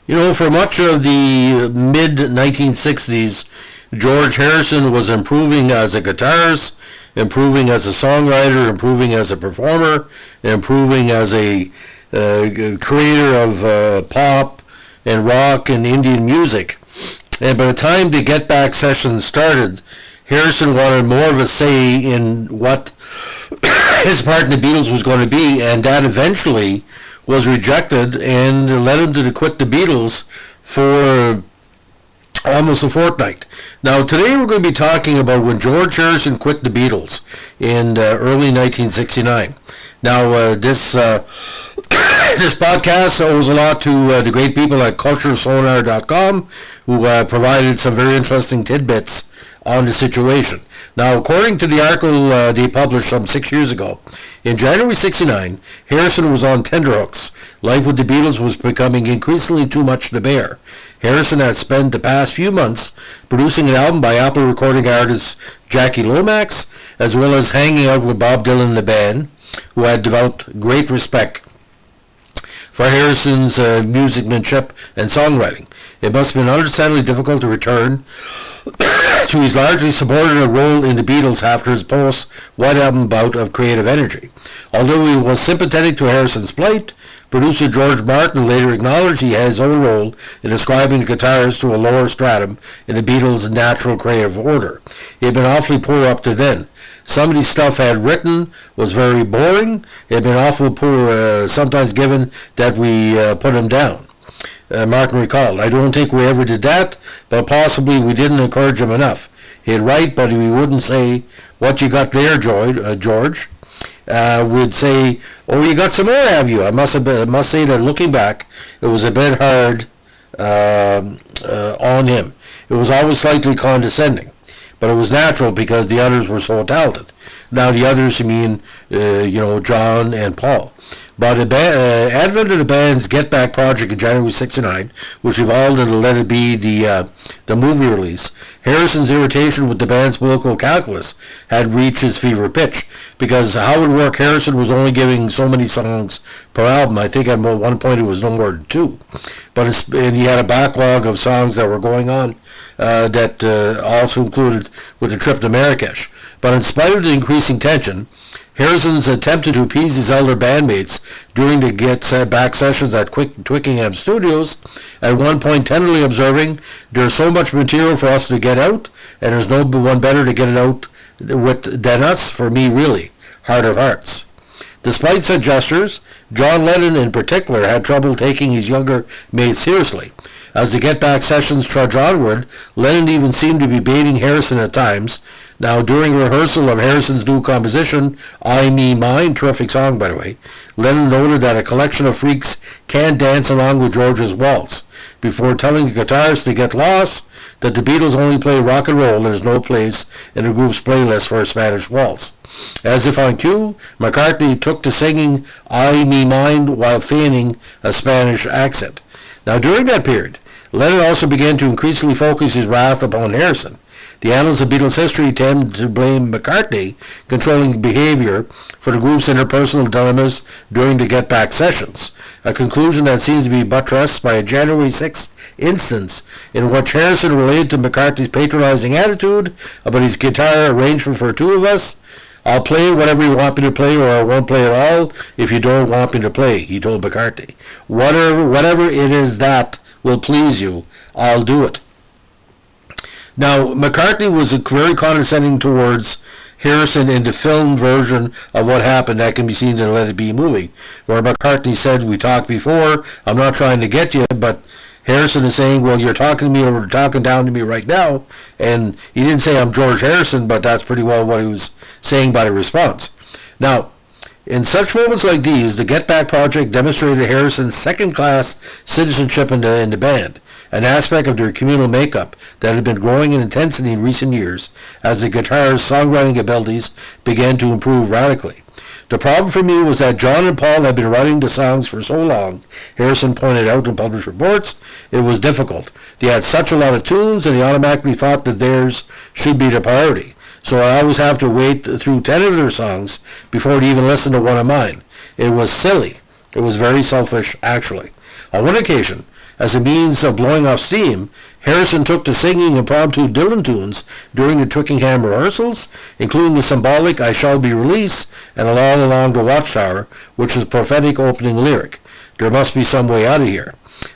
For much of the mid-1960s, George Harrison was improving as a guitarist, improving as a songwriter, improving as a performer, improving as a creator of pop and rock and Indian music. And by the time the Get Back sessions started, Harrison wanted more of a say in what his part in the Beatles was going to be, and that eventually was rejected and led him to quit the Beatles for almost a fortnight. Now, today we're going to be talking about when George Harrison quit the Beatles in early 1969. Now, this podcast owes a lot to the great people at culturesonar.com who provided some very interesting tidbits on the situation. Now, according to the article they published some 6 years ago, in January 69, Harrison was on tenterhooks. Life with the Beatles was becoming increasingly too much to bear. Harrison had spent the past few months producing an album by Apple recording artist Jackie Lomax, as well as hanging out with Bob Dylan and the band, who had developed great respect for Harrison's musicmanship and songwriting. It must have been understandably difficult to return to his largely subordinate role in the Beatles after his post-White Album bout of creative energy. Although he was sympathetic to Harrison's plight, producer George Martin later acknowledged he had his own role in ascribing the guitars to a lower stratum in the Beatles' natural creative order. He had been awfully poor up to then. Some of the stuff had written was very boring. It had been awful poor, sometimes given that we put him down. Martin recalled, "I don't think we ever did that, but possibly we didn't encourage him enough. He'd write, but we wouldn't say, 'What you got there, George?' We'd say, 'Oh, you got some more, have you?' I must say that looking back, it was a bit hard on him. It was always slightly condescending, but it was natural because the others were so talented." Now the others, I mean, John and Paul. But advent of the band's Get Back project in January 69, which evolved into Let It Be, the movie release, Harrison's irritation with the band's political calculus had reached its fever pitch, because how it worked, Harrison was only giving so many songs per album. I think at one point it was no more than 2. And he had a backlog of songs that were going on that also included with the trip to Marrakesh. But in spite of the increasing tension, Harrison's attempted to appease his elder bandmates during the Get Back sessions at Twickenham Studios, at one point tenderly observing, "There's so much material for us to get out, and there's no one better to get it out with than us, for me really, heart of hearts." Despite such gestures, John Lennon in particular had trouble taking his younger mates seriously. As the Get Back sessions trudged onward, Lennon even seemed to be baiting Harrison at times. Now, during rehearsal of Harrison's new composition, I, Me, Mine, terrific song by the way, Lennon noted that a collection of freaks can't dance along with George's waltz, before telling the guitarists to get lost, that the Beatles only play rock and roll and there's no place in the group's playlist for a Spanish waltz. As if on cue, McCartney took to singing I, Me, Mine while feigning a Spanish accent. Now, during that period, Lennon also began to increasingly focus his wrath upon Harrison. The annals of Beatles history tend to blame McCartney controlling behavior for the group's interpersonal dilemmas during the Get Back sessions, a conclusion that seems to be buttressed by a January 6th instance in which Harrison related to McCartney's patronizing attitude about his guitar arrangement for 2 of us. "I'll play whatever you want me to play, or I won't play at all if you don't want me to play," he told McCartney. Whatever it is that will please you, I'll do it." Now, McCartney was very condescending towards Harrison in the film version of what happened that can be seen in the Let It Be movie, where McCartney said, "We talked before, I'm not trying to get you," but Harrison is saying, "Well, you're talking to me or talking down to me right now," and he didn't say I'm George Harrison, but that's pretty well what he was saying by the response. Now, in such moments like these, the Get Back project demonstrated Harrison's second-class citizenship in the band, an aspect of their communal makeup that had been growing in intensity in recent years as the guitarist's songwriting abilities began to improve radically. The problem for me was that John and Paul had been writing the songs for so long, Harrison pointed out in published reports. It was difficult. They had such a lot of tunes, and he automatically thought that theirs should be the priority. So I always have to wait through 10 of their songs before I'd even listen to one of mine. It was silly. It was very selfish, actually. On one occasion, as a means of blowing off steam, Harrison took to singing impromptu Dylan tunes during the Twickenham rehearsals, including the symbolic I Shall Be Released and All Along the Watchtower, which is a prophetic opening lyric. There must be some way out of here.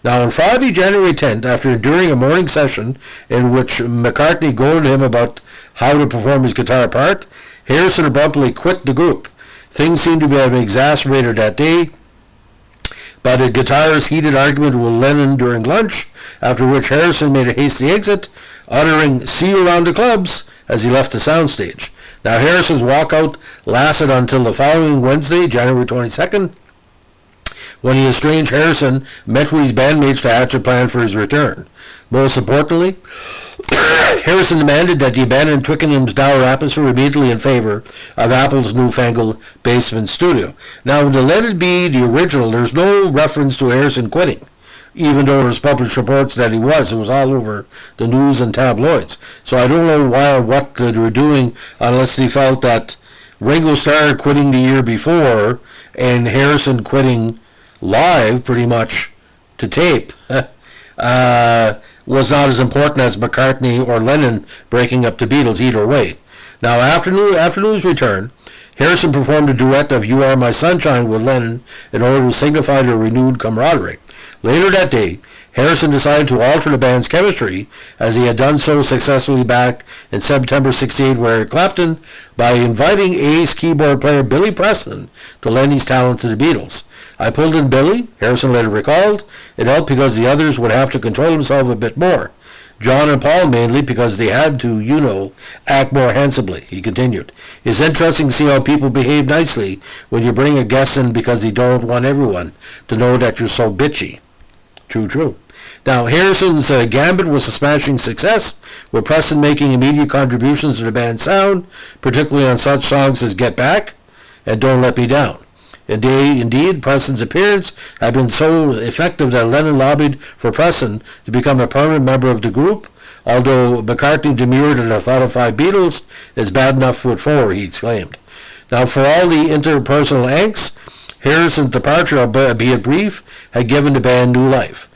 Now, on Friday, January 10th, after enduring a morning session in which McCartney goaded him about how to perform his guitar part, Harrison abruptly quit the group. Things seemed to be having exacerbated that day by the guitarist's heated argument with Lennon during lunch, after which Harrison made a hasty exit, uttering, "See you around the clubs," as he left the soundstage. Now, Harrison's walkout lasted until the following Wednesday, January 22nd, when the estranged Harrison met with his bandmates to hatch a plan for his return. Most importantly, Harrison demanded that he abandon Twickenham's dour atmosphere immediately in favor of Apple's newfangled basement studio. Now, in the Let It Be, the original, there's no reference to Harrison quitting, even though there's published reports that he was. It was all over the news and tabloids. So I don't know why or what they were doing, unless they felt that Ringo Starr quitting the year before and Harrison quitting live, pretty much, to tape, was not as important as McCartney or Lennon breaking up the Beatles either way. Now, after New's return, Harrison performed a duet of You Are My Sunshine with Lennon in order to signify their renewed camaraderie. Later that day, Harrison decided to alter the band's chemistry, as he had done so successfully back in September '68 with Eric Clapton, by inviting ace keyboard player Billy Preston to lend his talent to the Beatles. I pulled in Billy, Harrison later recalled. It helped because the others would have to control themselves a bit more. John and Paul mainly because they had to, act more handsomely, he continued. It's interesting to see how people behave nicely when you bring a guest in because they don't want everyone to know that you're so bitchy. True. Now, Harrison's gambit was a smashing success, with Preston making immediate contributions to the band's sound, particularly on such songs as Get Back and Don't Let Me Down. Indeed, Preston's appearance had been so effective that Lennon lobbied for Preston to become a permanent member of the group, although McCartney demurred at the thought of 5 Beatles is bad enough with 4, he exclaimed. Now, for all the interpersonal angst, Harrison's departure, albeit brief, had given the band new life.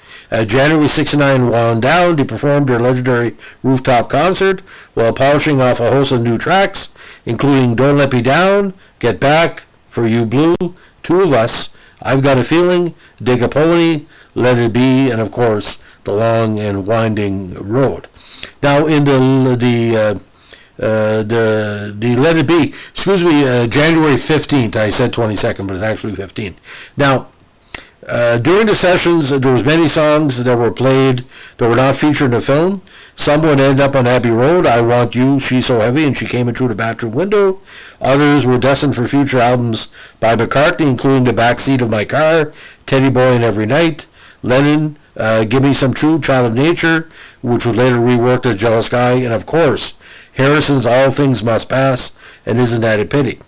January '69 wound down, they performed their legendary rooftop concert while polishing off a host of new tracks, including Don't Let Me Down, Get Back, For You Blue, Two of Us, I've Got a Feeling, Dig a Pony, Let It Be, and of course, The Long and Winding Road. Now, in the Let It Be, January 15th, I said 22nd, but it's actually 15th. Now, during the sessions, there was many songs that were played that were not featured in the film. Some would end up on Abbey Road, I Want You, She's So Heavy, and She Came In Through the Bathroom Window. Others were destined for future albums by McCartney, including The Backseat of My Car, Teddy Boy and Every Night, Lennon, Give Me Some True, Child of Nature, which was later reworked as Jealous Guy, and of course, Harrison's All Things Must Pass, and Isn't That a Pity.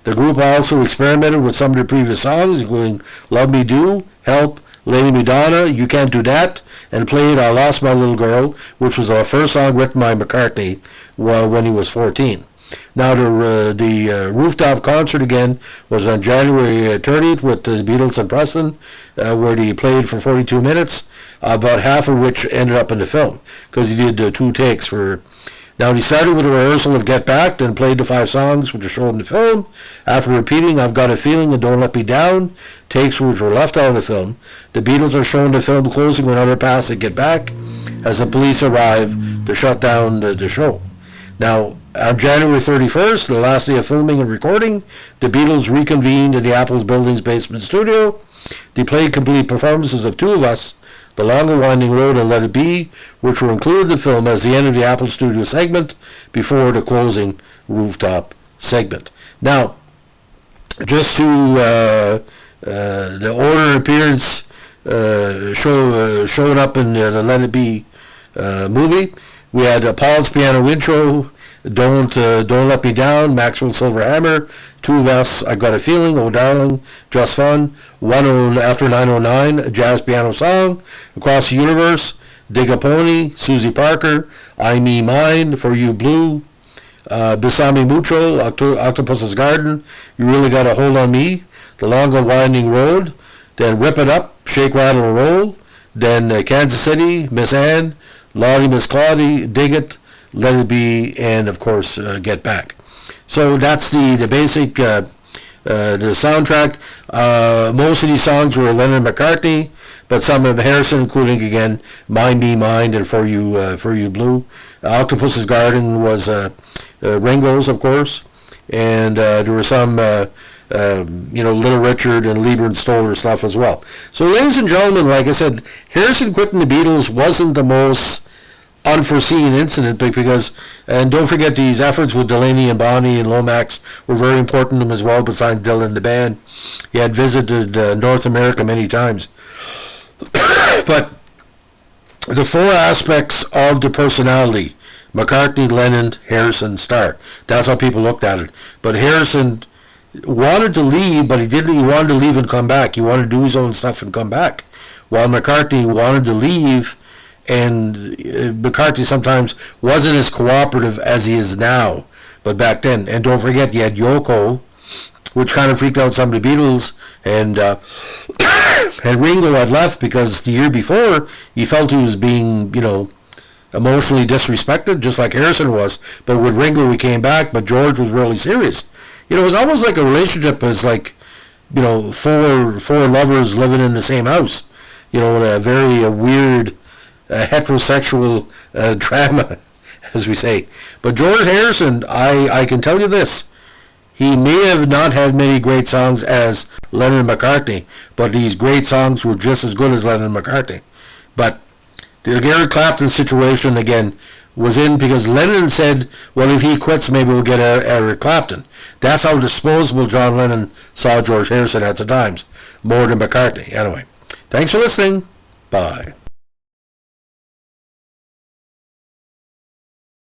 The group also experimented with some of their previous songs, including Love Me Do, Help, Lady Madonna, You Can't Do That, and played I Lost My Little Girl, which was our first song written by McCartney when he was 14. Now, the rooftop concert again was on January 30th with the Beatles and Preston, where he played for 42 minutes, about half of which ended up in the film, because he did 2 takes for... Now, he started with a rehearsal of Get Back, then played the 5 songs which are shown in the film. After repeating I've Got a Feeling and Don't Let Me Down, takes which were left out of the film, the Beatles are shown in the film closing with another pass at Get Back as the police arrive to shut down the show. Now, on January 31st, the last day of filming and recording, the Beatles reconvened in the Apple Building's basement studio. They played complete performances of Two of Us, The Long and Winding Road, and Let It Be, which were included in the film as the end of the Apple Studio segment before the closing rooftop segment. Now, just to the order of appearance showing up in the Let It Be movie, we had Paul's piano intro, Don't Let Me Down, Maxwell Silverhammer, Two of Us, I've Got a Feeling, Oh Darling, Just Fun, After 909, a jazz piano song, Across the Universe, Dig a Pony, Susie Parker, I Me Mine, For You Blue, Besame Mucho, Octopus's Garden, You Really Got a Hold on Me, The Long and Winding Road, then Rip It Up, Shake, Rattle, and Roll, then Kansas City, Miss Ann, Lottie, Miss Claudie, Dig It, Let It Be, and of course Get Back. So that's the basic the soundtrack. Most of these songs were Lennon and McCartney, but some of Harrison, including again Mind Me Mind and For You Blue. Octopus's Garden was Ringo's, of course, and there were some Little Richard and Lieber and Stoller stuff as well. So, ladies and gentlemen, like I said, Harrison quitting the Beatles wasn't the most unforeseen incident, because, and don't forget, these efforts with Delaney and Bonnie and Lomax were very important to him as well, besides Dylan and the band. He had visited North America many times. But the four aspects of the personality, McCartney, Lennon, Harrison, Starr, that's how people looked at it. But Harrison wanted to leave, but he wanted to leave and come back. He wanted to do his own stuff and come back. While McCartney wanted to leave, and McCartney sometimes wasn't as cooperative as he is now, but back then. And don't forget, you had Yoko, which kind of freaked out some of the Beatles, and Ringo had left because the year before he felt he was being, emotionally disrespected, just like Harrison was. But with Ringo, he came back, but George was really serious. It was almost like a relationship as like, four lovers living in the same house, in a very weird heterosexual drama, as we say. But George Harrison, I can tell you this, he may have not had many great songs as Lennon and McCartney, but these great songs were just as good as Lennon and McCartney. But the Eric Clapton situation, again, was in because Lennon said, well, if he quits, maybe we'll get Eric Clapton. That's how disposable John Lennon saw George Harrison at the times, more than McCartney. Anyway, thanks for listening. Bye.